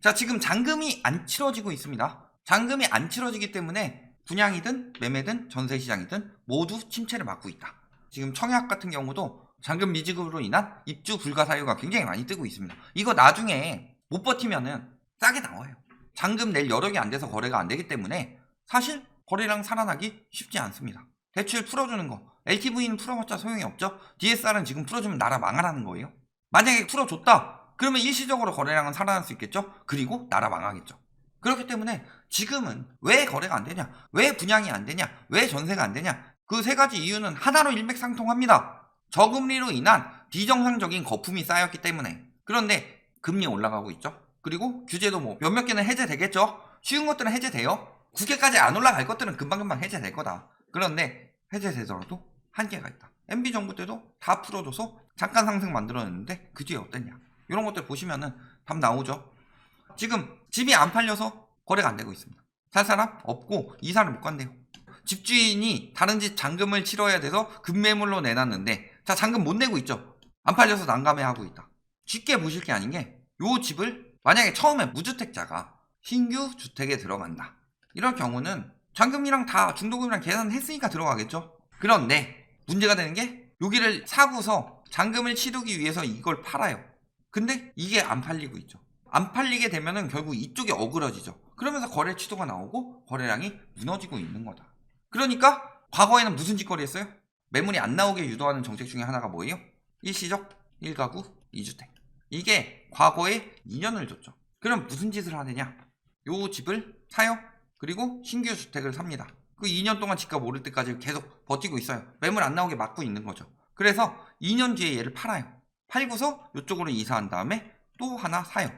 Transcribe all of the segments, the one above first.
자, 지금 잔금이 안 치러지고 있습니다. 잔금이 안 치러지기 때문에 분양이든 매매든 전세시장이든 모두 침체를 맞고 있다. 지금 청약 같은 경우도 잔금 미지급으로 인한 입주 불가 사유가 굉장히 많이 뜨고 있습니다. 이거 나중에 못 버티면은 싸게 나와요. 잔금 낼 여력이 안 돼서 거래가 안 되기 때문에 사실 거래량 살아나기 쉽지 않습니다. 대출 풀어주는 거, LTV는 풀어봤자 소용이 없죠. DSR은 지금 풀어주면 나라 망하라는 거예요. 만약에 풀어줬다 그러면 일시적으로 거래량은 살아날 수 있겠죠. 그리고 나라 망하겠죠. 그렇기 때문에 지금은 왜 거래가 안 되냐, 왜 분양이 안 되냐, 왜 전세가 안 되냐, 그 세 가지 이유는 하나로 일맥상통합니다. 저금리로 인한 비정상적인 거품이 쌓였기 때문에. 그런데 금리 올라가고 있죠. 그리고 규제도 뭐 몇몇 개는 해제되겠죠. 쉬운 것들은 해제돼요. 9개까지 안 올라갈 것들은 금방금방 해제될 거다. 그런데 해제되더라도 한계가 있다. MB 정부 때도 다 풀어줘서 잠깐 상승 만들어냈는데 그 뒤에 어땠냐, 이런 것들 보시면은 답 나오죠. 지금 집이 안 팔려서 거래가 안 되고 있습니다. 살 사람 없고 이사를 못 간대요. 집주인이 다른 집 잔금을 치러야 돼서 급매물로 내놨는데, 자, 잔금 못 내고 있죠. 안 팔려서 난감해하고 있다. 쉽게 보실 게 아닌 게, 요 집을 만약에 처음에 무주택자가 신규 주택에 들어간다, 이럴 경우는 잔금이랑 다 중도금이랑 계산했으니까 들어가겠죠. 그런데 문제가 되는 게, 여기를 사고서 잔금을 치르기 위해서 이걸 팔아요. 근데 이게 안 팔리고 있죠. 안 팔리게 되면은 결국 이쪽이 어그러지죠. 그러면서 거래 취소가 나오고 거래량이 무너지고 있는 거다. 그러니까 과거에는 무슨 짓거리 했어요? 매물이 안 나오게 유도하는 정책 중에 하나가 뭐예요? 일시적 1가구 2주택. 이게 과거에 2년을 줬죠. 그럼 무슨 짓을 하느냐? 요 집을 사요. 그리고 신규 주택을 삽니다. 그 2년 동안 집값 오를 때까지 계속 버티고 있어요. 매물 안 나오게 막고 있는 거죠. 그래서 2년 뒤에 얘를 팔아요. 팔고서 이쪽으로 이사한 다음에 또 하나 사요.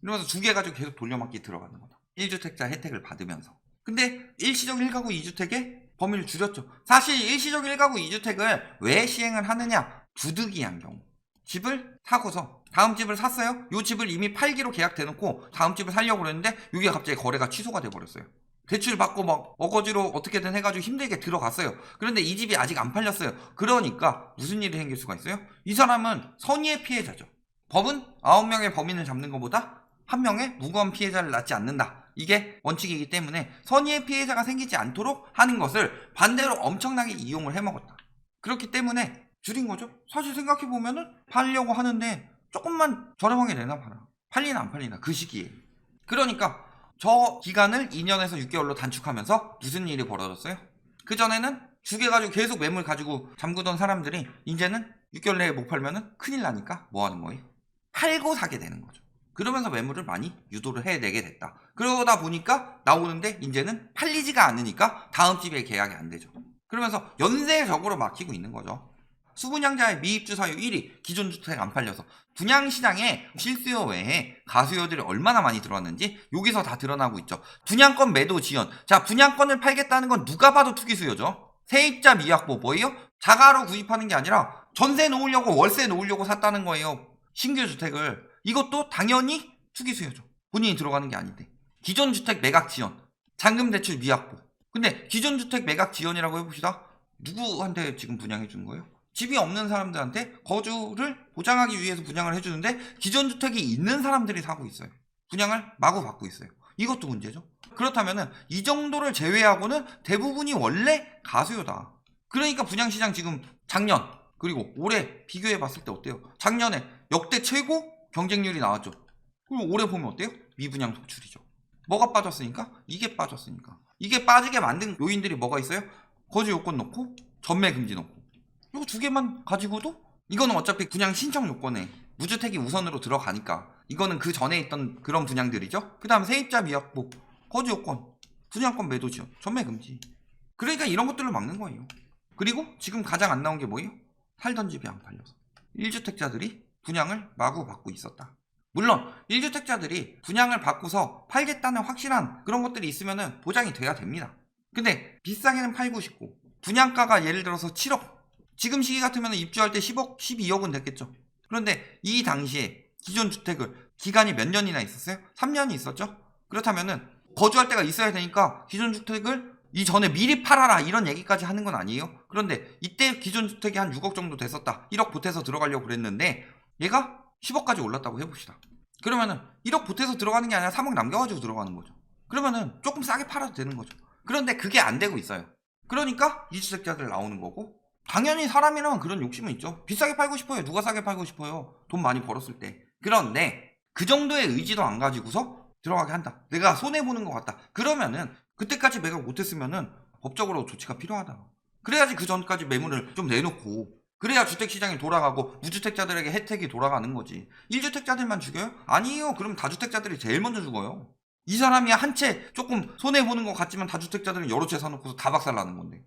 이러면서 두 개 가지고 계속 돌려막기 들어가는 거다. 1주택자 혜택을 받으면서. 근데 일시적 1가구 2주택의 범위를 줄였죠. 사실 일시적 1가구 2주택을 왜 시행을 하느냐? 부득이한 경우. 집을 사고서 다음 집을 샀어요. 이 집을 이미 팔기로 계약돼놓고 다음 집을 살려고 그랬는데 이게 갑자기 거래가 취소가 돼버렸어요. 대출 받고 막 어거지로 어떻게든 해가지고 힘들게 들어갔어요. 그런데 이 집이 아직 안 팔렸어요. 그러니까 무슨 일이 생길 수가 있어요? 이 사람은 선의의 피해자죠. 법은 9명의 범인을 잡는 것보다 1명의 무고한 피해자를 낳지 않는다. 이게 원칙이기 때문에 선의의 피해자가 생기지 않도록 하는 것을 반대로 엄청나게 이용을 해먹었다. 그렇기 때문에 줄인 거죠. 사실 생각해보면은 팔려고 하는데 조금만 저렴하게 내나 봐라. 팔리나 안 팔리나 그 시기에. 그러니까 저 기간을 2년에서 6개월로 단축하면서 무슨 일이 벌어졌어요? 그전에는 주게가지고 계속 매물 가지고 잠그던 사람들이 이제는 6개월 내에 못 팔면은 큰일 나니까 뭐 하는 거예요? 팔고 사게 되는 거죠. 그러면서 매물을 많이 유도를 해내게 됐다. 그러다 보니까 나오는데 이제는 팔리지가 않으니까 다음 집에 계약이 안 되죠. 그러면서 연쇄적으로 막히고 있는 거죠. 수분양자의 미입주 사유 1위, 기존 주택 안 팔려서. 분양시장에 실수요 외에 가수요들이 얼마나 많이 들어왔는지 여기서 다 드러나고 있죠. 분양권 매도 지연. 자, 분양권을 팔겠다는 건 누가 봐도 투기수요죠. 세입자 미확보 뭐예요? 자가로 구입하는 게 아니라 전세 놓으려고 월세 놓으려고 샀다는 거예요. 신규 주택을. 이것도 당연히 투기수요죠. 본인이 들어가는 게 아닌데. 기존 주택 매각 지연, 잔금 대출 미확보. 근데 기존 주택 매각 지연이라고 해봅시다. 누구한테 지금 분양해 주는 거예요? 집이 없는 사람들한테 거주를 보장하기 위해서 분양을 해주는데 기존 주택이 있는 사람들이 사고 있어요. 분양을 마구 받고 있어요. 이것도 문제죠. 그렇다면은 이 정도를 제외하고는 대부분이 원래 가수요다. 그러니까 분양시장 지금 작년 그리고 올해 비교해 봤을 때 어때요? 작년에 역대 최고 경쟁률이 나왔죠. 그리고 올해 보면 어때요? 미분양 속출이죠. 뭐가 빠졌으니까? 이게 빠졌으니까. 이게 빠지게 만든 요인들이 뭐가 있어요? 거주 요건 넣고 전매 금지 넣고. 이거 두 개만 가지고도 이거는 어차피 분양 신청 요건에 무주택이 우선으로 들어가니까 이거는 그 전에 있던 그런 분양들이죠. 그 다음 세입자 미확보, 거주 요건, 분양권 매도 지연, 전매 금지. 그러니까 이런 것들을 막는 거예요. 그리고 지금 가장 안 나온 게 뭐예요? 살던 집이 안 팔려서 1주택자들이 분양을 마구 받고 있었다. 물론 1주택자들이 분양을 받고서 팔겠다는 확실한 그런 것들이 있으면 보장이 돼야 됩니다. 근데 비싸게는 팔고 싶고 분양가가 예를 들어서 7억, 지금 시기 같으면 입주할 때 10억, 12억은 됐겠죠. 그런데 이 당시에 기존 주택을 기간이 몇 년이나 있었어요? 3년이 있었죠. 그렇다면은 거주할 때가 있어야 되니까 기존 주택을 이전에 미리 팔아라 이런 얘기까지 하는 건 아니에요. 그런데 이때 기존 주택이 한 6억 정도 됐었다. 1억 보태서 들어가려고 그랬는데 얘가 10억까지 올랐다고 해봅시다. 그러면은 1억 보태서 들어가는 게 아니라 3억 남겨가지고 들어가는 거죠. 그러면은 조금 싸게 팔아도 되는 거죠. 그런데 그게 안 되고 있어요. 그러니까 이주택자들 나오는 거고, 당연히 사람이라면 그런 욕심은 있죠. 비싸게 팔고 싶어요. 누가 싸게 팔고 싶어요. 돈 많이 벌었을 때. 그런데 그 정도의 의지도 안 가지고서 들어가게 한다. 내가 손해보는 것 같다. 그러면은 그때까지 매각 못했으면은 법적으로 조치가 필요하다. 그래야지 그 전까지 매물을 좀 내놓고, 그래야 주택시장이 돌아가고 무주택자들에게 혜택이 돌아가는 거지. 1주택자들만 죽여요? 아니에요. 그럼 다주택자들이 제일 먼저 죽어요. 이 사람이 한 채 조금 손해보는 것 같지만 다주택자들은 여러 채 사놓고서 다 박살나는 건데.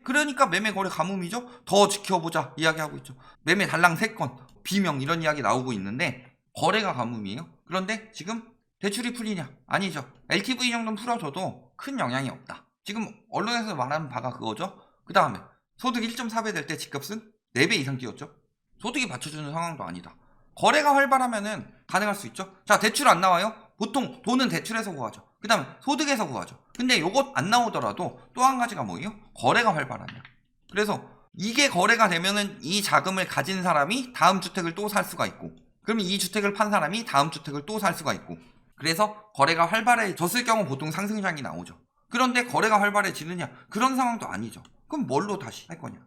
그러니까 매매 거래 가뭄이죠. 더 지켜보자 이야기하고 있죠. 매매 달랑 3건 비명 이런 이야기 나오고 있는데 거래가 가뭄이에요. 그런데 지금 대출이 풀리냐? 아니죠. LTV 정도는 풀어줘도 큰 영향이 없다. 지금 언론에서 말하는 바가 그거죠. 그 다음에 소득 1.4배 될 때 집값은 4배 이상 뛰었죠. 소득이 받쳐주는 상황도 아니다. 거래가 활발하면은 가능할 수 있죠. 자, 대출 안 나와요? 보통 돈은 대출에서 구하죠. 그 다음에 소득에서 구하죠. 근데 요것 안 나오더라도 또 한 가지가 뭐예요? 거래가 활발하냐. 그래서 이게 거래가 되면은 이 자금을 가진 사람이 다음 주택을 또 살 수가 있고, 그러면 이 주택을 판 사람이 다음 주택을 또 살 수가 있고, 그래서 거래가 활발해졌을 경우 보통 상승장이 나오죠. 그런데 거래가 활발해지느냐? 그런 상황도 아니죠. 그럼 뭘로 다시 할 거냐?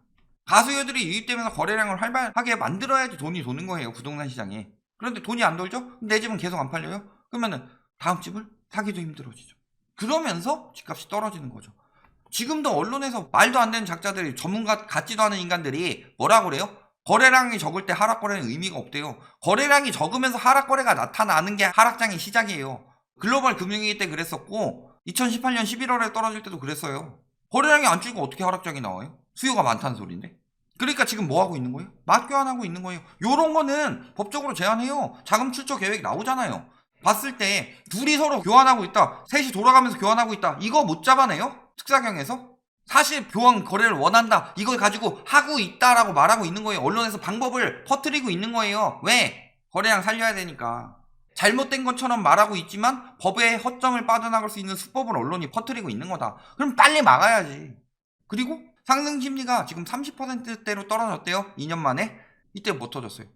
가수요들이 유입되면서 거래량을 활발하게 만들어야지 돈이 도는 거예요. 부동산 시장에. 그런데 돈이 안 돌죠? 내 집은 계속 안 팔려요? 그러면은 다음 집을 사기도 힘들어지죠. 그러면서 집값이 떨어지는 거죠. 지금도 언론에서 말도 안 되는 작자들이, 전문가 같지도 않은 인간들이 뭐라고 그래요? 거래량이 적을 때 하락거래는 의미가 없대요. 거래량이 적으면서 하락거래가 나타나는 게 하락장의 시작이에요. 글로벌 금융위기 때 그랬었고 2018년 11월에 떨어질 때도 그랬어요. 거래량이 안 줄고 어떻게 하락장이 나와요? 수요가 많다는 소리인데. 그러니까 지금 뭐 하고 있는 거예요? 맞교환하고 있는 거예요. 요런 거는 법적으로 제한해요. 자금 출처 계획 나오잖아요. 봤을 때 둘이 서로 교환하고 있다, 셋이 돌아가면서 교환하고 있다, 이거 못 잡아내요? 특사경에서? 사실 교환 거래를 원한다, 이걸 가지고 하고 있다라고 말하고 있는 거예요. 언론에서 방법을 퍼뜨리고 있는 거예요. 왜? 거래량 살려야 되니까. 잘못된 것처럼 말하고 있지만 법의 허점을 빠져나갈 수 있는 수법을 언론이 퍼뜨리고 있는 거다. 그럼 빨리 막아야지. 그리고 상승 심리가 지금 30%대로 떨어졌대요. 2년 만에. 이때 뭐 터졌어요?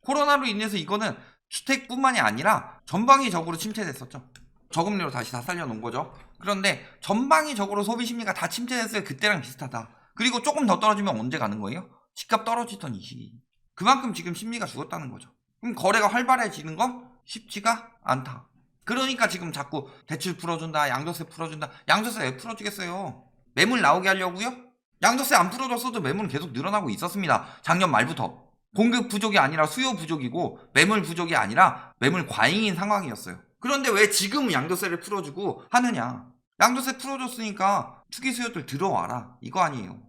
코로나로 인해서 이거는 주택뿐만이 아니라 전방위적으로 침체됐었죠. 저금리로 다시 다 살려놓은 거죠. 그런데 전방위적으로 소비 심리가 다 침체됐어요. 그때랑 비슷하다. 그리고 조금 더 떨어지면 언제 가는 거예요? 집값 떨어지던 이 시기. 그만큼 지금 심리가 죽었다는 거죠. 그럼 거래가 활발해지는 건 쉽지가 않다. 그러니까 지금 자꾸 대출 풀어준다, 양도세 풀어준다. 양도세 왜 풀어주겠어요? 매물 나오게 하려고요? 양도세 안 풀어줬어도 매물은 계속 늘어나고 있었습니다. 작년 말부터. 공급 부족이 아니라 수요 부족이고 매물 부족이 아니라 매물 과잉인 상황이었어요. 그런데 왜 지금 양도세를 풀어주고 하느냐? 양도세 풀어줬으니까 투기 수요들 들어와라, 이거 아니에요.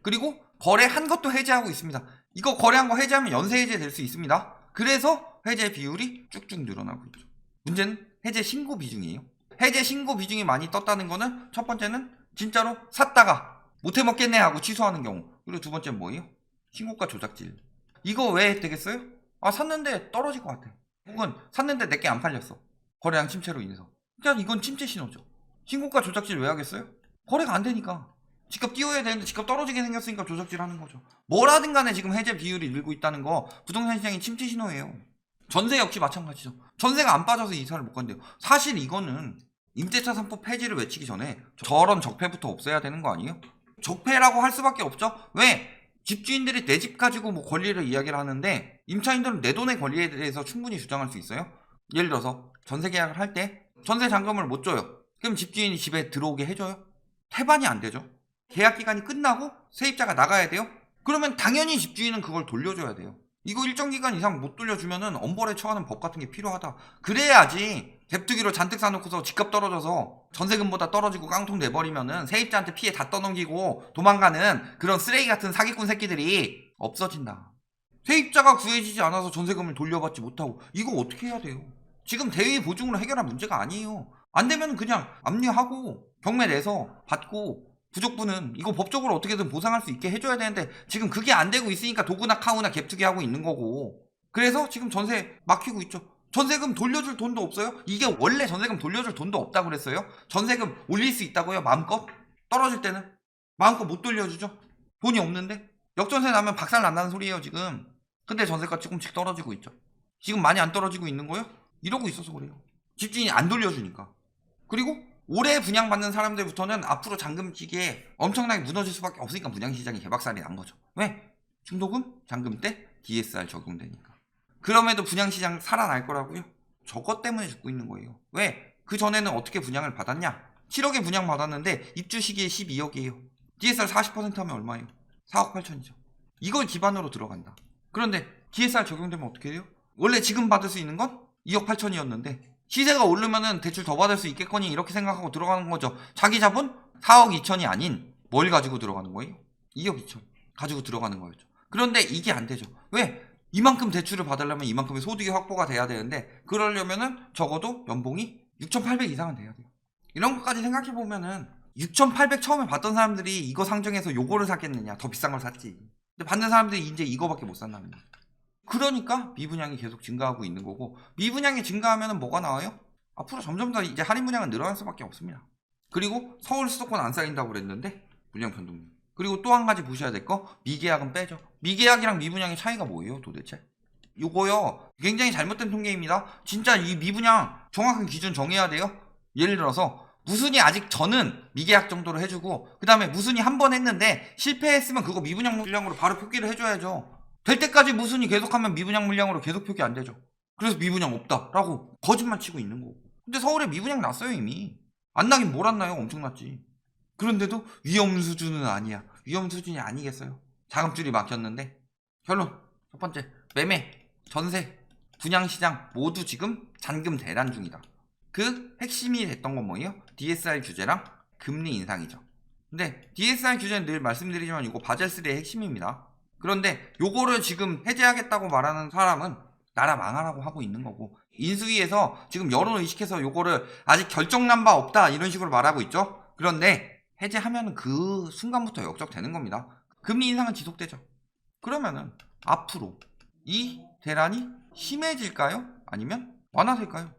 그리고 거래한 것도 해제하고 있습니다. 이거 거래한 거 해제하면 연쇄 해제 될 수 있습니다. 그래서 해제 비율이 쭉쭉 늘어나고 있죠. 문제는 해제 신고 비중이에요. 해제 신고 비중이 많이 떴다는 거는 첫 번째는 진짜로 샀다가 못해 먹겠네 하고 취소하는 경우, 그리고 두 번째는 뭐예요? 신고가 조작질. 이거 왜 되겠어요? 아, 샀는데 떨어질 것 같아. 혹은 샀는데 내게 안 팔렸어. 거래량 침체로 인해서. 그냥 이건 침체 신호죠. 신고가 조작질 왜 하겠어요? 거래가 안 되니까. 집값 띄워야 되는데 집값 떨어지게 생겼으니까 조작질 하는 거죠. 뭐라든 간에 지금 해제 비율이 늘고 있다는 거 부동산 시장이 침체 신호예요. 전세 역시 마찬가지죠. 전세가 안 빠져서 이사를 못 간대요. 사실 이거는 임대차 3법 폐지를 외치기 전에 저런 적폐부터 없애야 되는 거 아니에요? 적폐라고 할 수밖에 없죠. 왜? 집주인들이 내 집 가지고 뭐 권리를 이야기를 하는데 임차인들은 내 돈의 권리에 대해서 충분히 주장할 수 있어요. 예를 들어서 전세 계약을 할 때 전세 잔금을 못 줘요. 그럼 집주인이 집에 들어오게 해줘요? 태반이 안 되죠. 계약 기간이 끝나고 세입자가 나가야 돼요? 그러면 당연히 집주인은 그걸 돌려줘야 돼요. 이거 일정 기간 이상 못 돌려주면은 엄벌에 처하는 법 같은 게 필요하다. 그래야지 갭투기로 잔뜩 사놓고서 집값 떨어져서 전세금보다 떨어지고 깡통 내버리면은 세입자한테 피해 다 떠넘기고 도망가는 그런 쓰레기 같은 사기꾼 새끼들이 없어진다. 세입자가 구해지지 않아서 전세금을 돌려받지 못하고 이거 어떻게 해야 돼요? 지금 대위 보증으로 해결할 문제가 아니에요. 안 되면 그냥 압류하고 경매 내서 받고, 부족분은 이거 법적으로 어떻게든 보상할 수 있게 해줘야 되는데 지금 그게 안 되고 있으니까 도구나 카우나 갭투기 하고 있는 거고, 그래서 지금 전세 막히고 있죠. 전세금 돌려줄 돈도 없어요? 이게 원래 전세금 돌려줄 돈도 없다고 그랬어요? 전세금 올릴 수 있다고요? 마음껏? 떨어질 때는? 마음껏 못 돌려주죠? 돈이 없는데? 역전세 나면 박살 난다는 소리예요 지금. 근데 전세가 조금씩 떨어지고 있죠. 지금 많이 안 떨어지고 있는 거예요? 이러고 있어서 그래요. 집주인이 안 돌려주니까. 그리고 올해 분양받는 사람들부터는 앞으로 잔금지기에 엄청나게 무너질 수밖에 없으니까 분양시장이 개박살이 난 거죠. 왜? 중도금, 잔금 때 DSR 적용되니까. 그럼에도 분양시장 살아날 거라고요? 저것 때문에 죽고 있는 거예요. 왜? 그 전에는 어떻게 분양을 받았냐? 7억에 분양 받았는데 입주 시기에 12억이에요. DSR 40% 하면 얼마예요? 4억 8천이죠. 이걸 기반으로 들어간다. 그런데 DSR 적용되면 어떻게 돼요? 원래 지금 받을 수 있는 건 2억 8천이었는데 시세가 오르면은 대출 더 받을 수 있겠거니 이렇게 생각하고 들어가는 거죠. 자기 자본 4억 2천이 아닌 뭘 가지고 들어가는 거예요? 2억 2천 가지고 들어가는 거였죠. 그런데 이게 안 되죠. 왜? 이만큼 대출을 받으려면 이만큼의 소득이 확보가 돼야 되는데 그러려면은 적어도 연봉이 6,800 이상은 돼야 돼요. 이런 것까지 생각해보면은 6,800 처음에 받던 사람들이 이거 상정해서 요거를 샀겠느냐. 더 비싼 걸 샀지. 근데 받는 사람들이 이제 이거밖에 못 산다는 거예요. 그러니까 미분양이 계속 증가하고 있는 거고 미분양이 증가하면 뭐가 나와요? 앞으로 점점 더 이제 할인 분양은 늘어날 수밖에 없습니다. 그리고 서울 수도권 안 쌓인다고 그랬는데 물량 변동률. 그리고 또 한 가지 보셔야 될 거 미계약은 빼죠. 미계약이랑 미분양의 차이가 뭐예요 도대체? 요거요 굉장히 잘못된 통계입니다. 진짜 이 미분양 정확한 기준 정해야 돼요. 예를 들어서 무순이 아직 저는 미계약 정도로 해주고 그 다음에 무순이 한 번 했는데 실패했으면 그거 미분양 물량으로 바로 표기를 해줘야죠. 될 때까지 무순이 계속하면 미분양 물량으로 계속 표기 안 되죠. 그래서 미분양 없다라고 거짓말 치고 있는 거고. 근데 서울에 미분양 났어요 이미. 안 나긴 뭘 안 나요. 엄청 났지. 그런데도 위험 수준은 아니야. 위험 수준이 아니겠어요. 자금줄이 막혔는데. 결론 첫 번째 매매, 전세, 분양시장 모두 지금 잔금 대란 중이다. 그 핵심이 됐던 건 뭐예요? DSR 규제랑 금리 인상이죠. 근데 DSR 규제는 늘 말씀드리지만 이거 바젤3의 핵심입니다. 그런데 요거를 지금 해제하겠다고 말하는 사람은 나라 망하라고 하고 있는 거고 인수위에서 지금 여론 의식해서 요거를 아직 결정난 바 없다 이런 식으로 말하고 있죠. 그런데 해제하면 그 순간부터 역적되는 겁니다. 금리 인상은 지속되죠. 그러면은 앞으로 이 대란이 심해질까요? 아니면 완화될까요?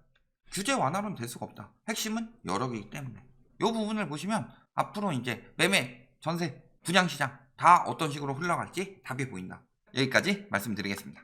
규제 완화로는 될 수가 없다. 핵심은 여러 개이기 때문에 이 부분을 보시면 앞으로 이제 매매, 전세, 분양시장 다 어떤 식으로 흘러갈지 답이 보인다. 여기까지 말씀드리겠습니다.